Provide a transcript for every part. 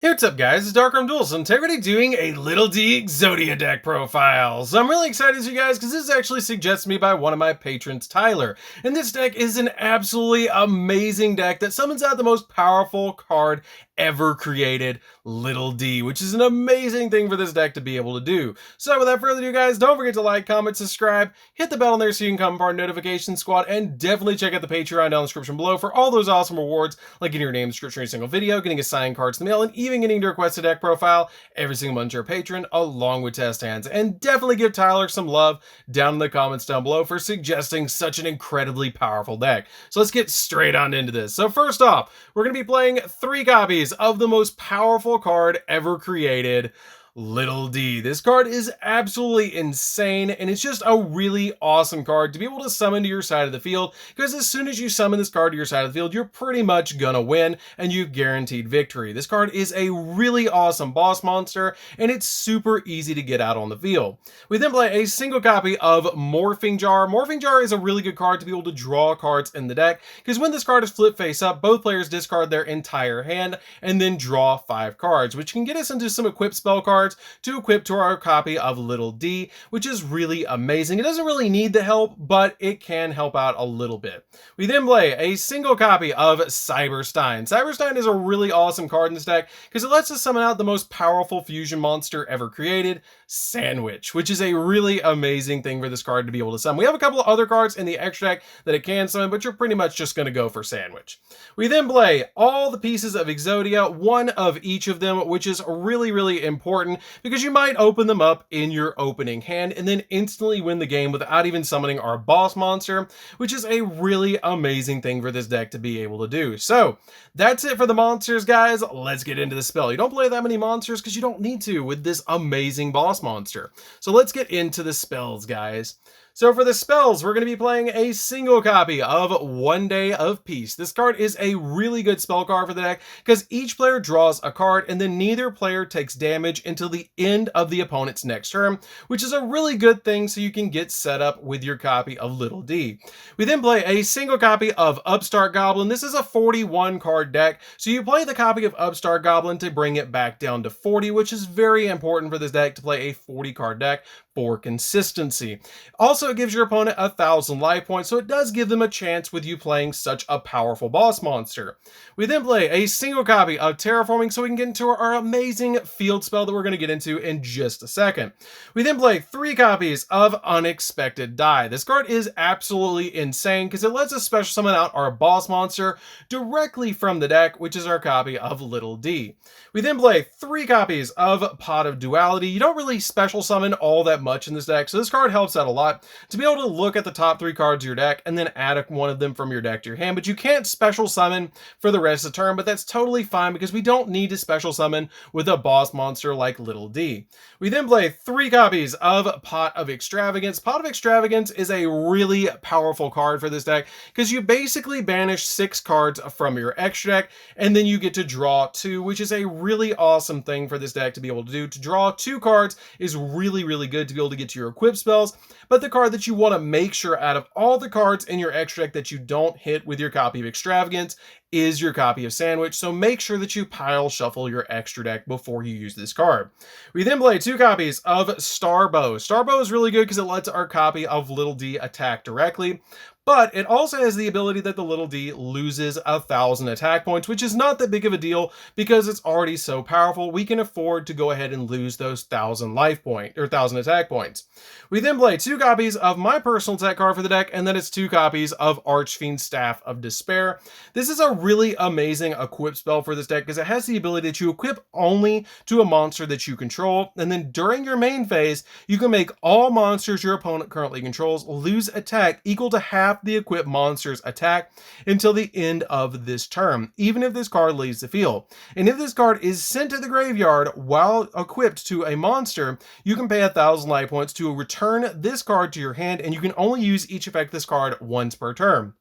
Hey, what's up guys, it's DarkArmedDuelist, and today we're doing a Little D Exodia deck profile. So I'm really excited to you guys because this is actually suggested to me by one of my patrons, Tyler. And this deck is an absolutely amazing deck that summons out the most powerful card ever created, Little D, which is an amazing thing for this deck to be able to do. So without further ado guys, don't forget to like, comment, subscribe, hit the bell on there so you can come part of the notification squad, and definitely check out the Patreon down in the description below for all those awesome rewards, like getting your name in the description of every single video, getting assigned cards in the mail, and even getting to request a deck profile every single month to your patron, along with test hands. And definitely give Tyler some love down in the comments down below for suggesting such an incredibly powerful deck. So let's get straight on into this. So first off, we're going to be playing 3 copies of the most powerful card ever created, Little D. This card is absolutely insane, and it's just a really awesome card to be able to summon to your side of the field, because as soon as you summon this card to your side of the field, you're pretty much gonna win, and you've guaranteed victory. This card is a really awesome boss monster, and it's super easy to get out on the field. We then play a single copy of Morphing Jar. Morphing Jar is a really good card to be able to draw cards in the deck, because when this card is flipped face up, both players discard their entire hand, and then draw 5 cards, which can get us into some equipped spell cards to equip to our copy of Little D, which is really amazing. It doesn't really need the help, but it can help out a little bit. We then play a single copy of Cyberstein. Cyberstein is a really awesome card in this deck because it lets us summon out the most powerful fusion monster ever created, Sandwich, which is a really amazing thing for this card to be able to summon. We have a couple of other cards in the extra deck that it can summon, but you're pretty much just going to go for Sandwich. We then play all the pieces of Exodia, one of each of them, which is really important because you might open them up in your opening hand and then instantly win the game without even summoning our boss monster, which is a really amazing thing for this deck to be able to do. So that's it for the monsters, guys. Let's get into the spell. You don't play that many monsters because you don't need to with this amazing boss monster. So let's get into the spells, guys. So for the spells, we're going to be playing a single copy of One Day of Peace. This card is a really good spell card for the deck because each player draws a card and then neither player takes damage until the end of the opponent's next turn, which is a really good thing so you can get set up with your copy of Little D. We then play a single copy of Upstart Goblin. This is a 41 card deck, so you play the copy of Upstart Goblin to bring it back down to 40, which is very important for this deck to play a 40 card deck for consistency. Also, it gives your opponent 1,000 life points, so it does give them a chance with you playing such a powerful boss monster. We then play a single copy of Terraforming so we can get into our amazing field spell that we're going to get into in just a second. We then play 3 copies of Unexpected Die. This card is absolutely insane because it lets us special summon out our boss monster directly from the deck, which is our copy of Little D. We then play 3 copies of Pot of Duality. You don't really special summon all that much in this deck, so this card helps out a lot to be able to look at the top 3 cards of your deck and then add one of them from your deck to your hand. But you can't special summon for the rest of the turn, but that's totally fine because we don't need to special summon with a boss monster like Little D. We then play 3 copies of Pot of Extravagance. Pot of Extravagance is a really powerful card for this deck because you basically banish 6 cards from your extra deck and then you get to draw 2, which is a really awesome thing for this deck to be able to do. To draw 2 cards is really good to be able to get to your equip spells, but the card that you want to make sure out of all the cards in your extra deck that you don't hit with your copy of Extravagance is your copy of Sandwich, so make sure that you pile shuffle your extra deck before you use this card. We then play 2 copies of Starbow. Starbow is really good because it lets our copy of Little D attack directly, but it also has the ability that the Little D loses 1,000 attack points, which is not that big of a deal because it's already so powerful. We can afford to go ahead and lose those 1,000 life point or 1,000 attack points. We then play 2 copies of my personal tech card for the deck, and then it's 2 copies of Archfiend's Staff of Despair. This is a really amazing equip spell for this deck because it has the ability to equip only to a monster that you control, and then during your main phase, you can make all monsters your opponent currently controls lose attack equal to half the equipped monster's attack until the end of this turn, even if this card leaves the field. And if this card is sent to the graveyard while equipped to a monster, you can pay 1,000 life points to return this card to your hand, and you can only use each effect of this card once per turn.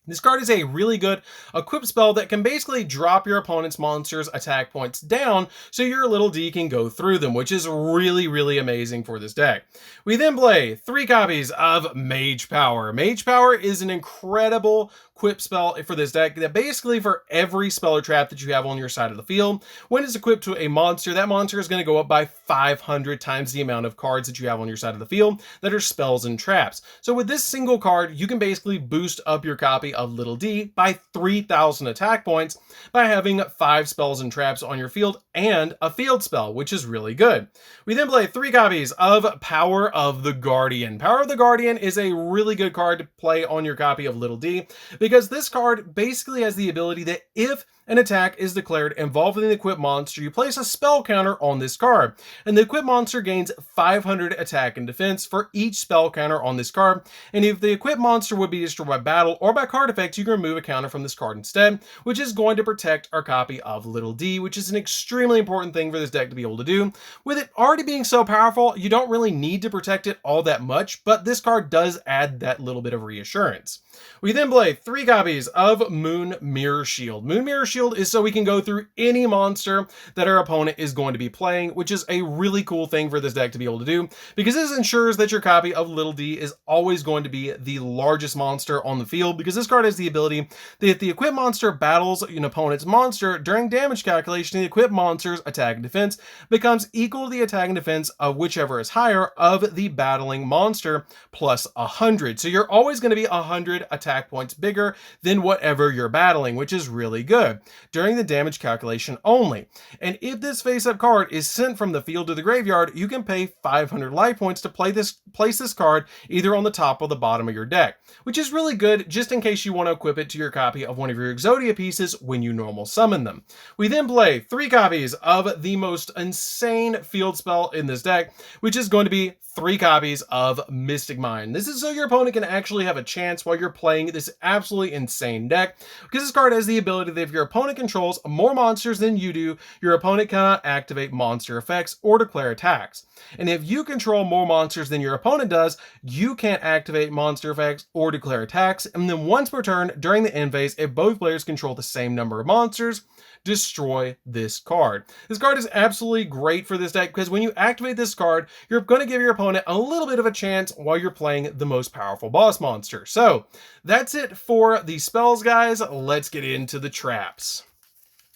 This card is a really good equip spell that can basically drop your opponent's monsters' attack points down so your little D can go through them, which is really, really amazing for this deck. We then play 3 copies of Mage Power. Mage Power is an incredible equip spell for this deck that basically for every spell or trap that you have on your side of the field, when it's equipped to a monster, that monster is going to go up by 500 times the amount of cards that you have on your side of the field that are spells and traps. So with this single card, you can basically boost up your copy of Little D by 3,000 attack points by having 5 spells and traps on your field and a field spell, which is really good. We then play 3 copies of Power of the Guardian. Power of the Guardian is a really good card to play on your copy of Little D because this card basically has the ability that if an attack is declared involving the equipped monster, you place a spell counter on this card, and the equipped monster gains 500 attack and defense for each spell counter on this card, and if the equipped monster would be destroyed by battle or by card effects, you can remove a counter from this card instead, which is going to protect our copy of Little D, which is an extremely important thing for this deck to be able to do. With it already being so powerful, you don't really need to protect it all that much, but this card does add that little bit of reassurance. We then play 3 copies of Moon Mirror Shield. Moon Mirror Shield is so we can go through any monster that our opponent is going to be playing, which is a really cool thing for this deck to be able to do, because this ensures that your copy of Little D is always going to be the largest monster on the field, because this card has the ability that if the equipped monster battles an opponent's monster, during damage calculation, the equipped monster's attack and defense becomes equal to the attack and defense of whichever is higher of the battling monster plus 100. So you're always going to be 100 attack points bigger than whatever you're battling, which is really good during the damage calculation only. And if this face-up card is sent from the field to the graveyard, you can pay 500 life points to place this card either on the top or the bottom of your deck, which is really good just in case you want to equip it to your copy of one of your Exodia pieces when you normal summon them. We then play 3 copies of the most insane field spell in this deck, which is going to be 3 copies of Mystic Mine. This is so your opponent can actually have a chance while you're playing this absolutely insane deck, because this card has the ability that if your opponent controls more monsters than you do, your opponent cannot activate monster effects or declare attacks. And if you control more monsters than your opponent does, you can't activate monster effects or declare attacks. And then once per turn during the end phase, if both players control the same number of monsters, destroy this card. This card is absolutely great for this deck because when you activate this card, you're going to give your opponent a little bit of a chance while you're playing the most powerful boss monster. So that's it for the spells, guys. Let's get into the traps.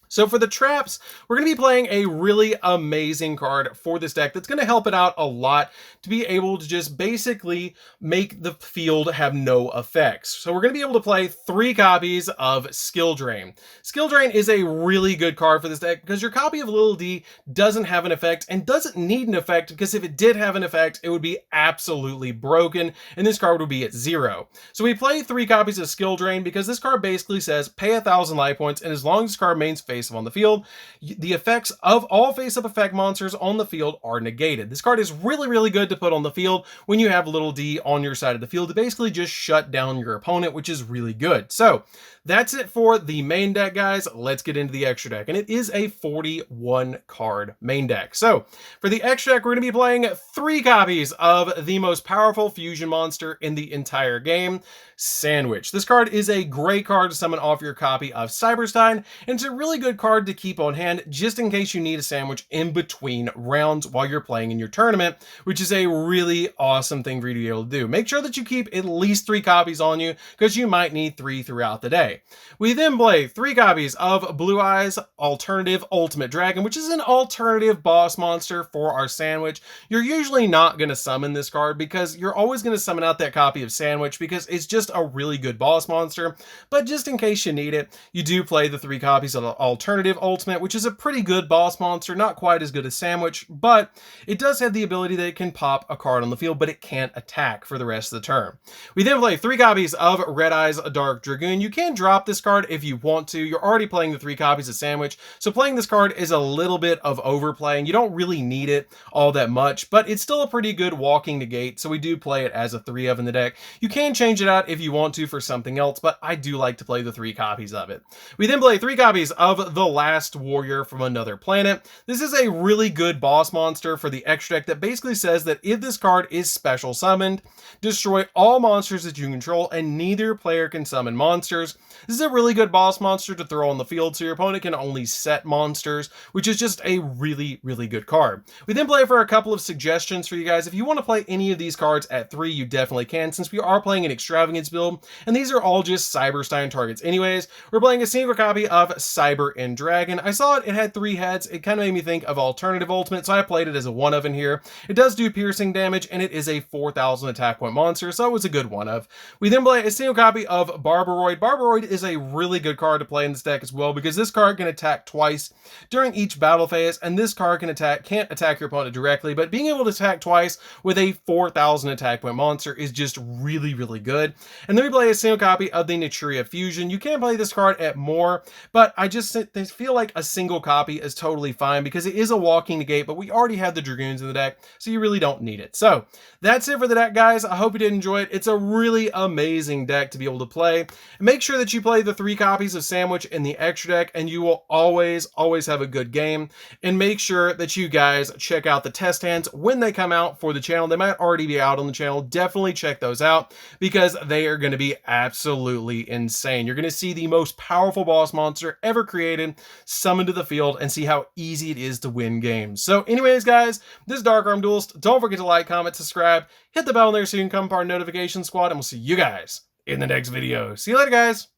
So for the traps, we're going to be playing a really amazing card for this deck that's going to help it out a lot to be able to just basically make the field have no effects. So we're going to be able to play 3 copies of Skill Drain. Skill Drain is a really good card for this deck because your copy of Little D doesn't have an effect and doesn't need an effect, because if it did have an effect, it would be absolutely broken and this card would be at 0. So we play 3 copies of Skill Drain because this card basically says pay 1,000 life points, and as long as this card remains face on the field, the effects of all face-up effect monsters on the field are negated. This card is really, really good to put on the field when you have Little D on your side of the field to basically just shut down your opponent, which is really good. So that's it for the main deck, guys. Let's get into the extra deck, and it is a 41 card main deck. So for the extra deck, we're going to be playing 3 copies of the most powerful fusion monster in the entire game, Sandwich. This card is a great card to summon off your copy of Cyberstein, and it's a really good card to keep on hand just in case you need a sandwich in between rounds while you're playing in your tournament, which is a really awesome thing for you to be able to do. Make sure that you keep at least 3 copies on you because you might need 3 throughout the day. We then play 3 copies of Blue Eyes Alternative Ultimate Dragon, which is an alternative boss monster for our Sandwich. You're usually not going to summon this card because you're always going to summon out that copy of Sandwich because it's just a really good boss monster, but just in case you need it, you do play the 3 copies of Alternative Ultimate, which is a pretty good boss monster, not quite as good as Sandwich, but it does have the ability that it can pop a card on the field, but it can't attack for the rest of the turn. We then play 3 copies of Red Eyes Dark Dragoon. You can draw drop this card if you want to. You're already playing the 3 copies of Sandwich, so playing this card is a little bit of overplaying. You don't really need it all that much, but it's still a pretty good walking negate, so we do play it as a 3 of in the deck. You can change it out if you want to for something else, but I do like to play the 3 copies of it. We then play 3 copies of The Last Warrior from Another Planet. This is a really good boss monster for the extra deck that basically says that if this card is special summoned, destroy all monsters that you control and neither player can summon monsters. This is a really good boss monster to throw on the field so your opponent can only set monsters, which is just a really, really good card. We then play for a couple of suggestions for you guys. If you want to play any of these cards at 3, you definitely can, since we are playing an extravagance build, and these are all just Cyberstein targets anyways. We're playing a single copy of Cyber and Dragon. I saw it had 3 heads. It kind of made me think of Alternative Ultimate, so I played it as a 1 of in here. It does do piercing damage, and it is a 4,000 attack point monster, so it was a good 1 of. We then play a single copy of Barbaroid. Barbaroid is a really good card to play in this deck as well, because this card can attack twice during each battle phase, and this card can't attack your opponent directly, but being able to attack twice with a 4,000 attack point monster is just really, really good. And then we play a single copy of the Naturia Fusion. You can play this card at more, but I feel like a single copy is totally fine because it is a walking negate, but we already have the Dragoons in the deck, so you really don't need it. So that's it for the deck, guys. I hope you did enjoy it. It's a really amazing deck to be able to play. And make sure that you play the 3 copies of Sandwich in the extra deck, and you will always have a good game. And make sure that you guys check out the test hands when they come out for the channel. They might already be out on the channel. Definitely check those out because they are going to be absolutely insane. You're going to see the most powerful boss monster ever created summoned to the field and see how easy it is to win games. So anyways, guys, this is DarkArmedDuelist. Don't forget to like, comment, subscribe, hit the bell there so you can become part of the notification squad, and we'll see you guys in the next video. See you later, guys.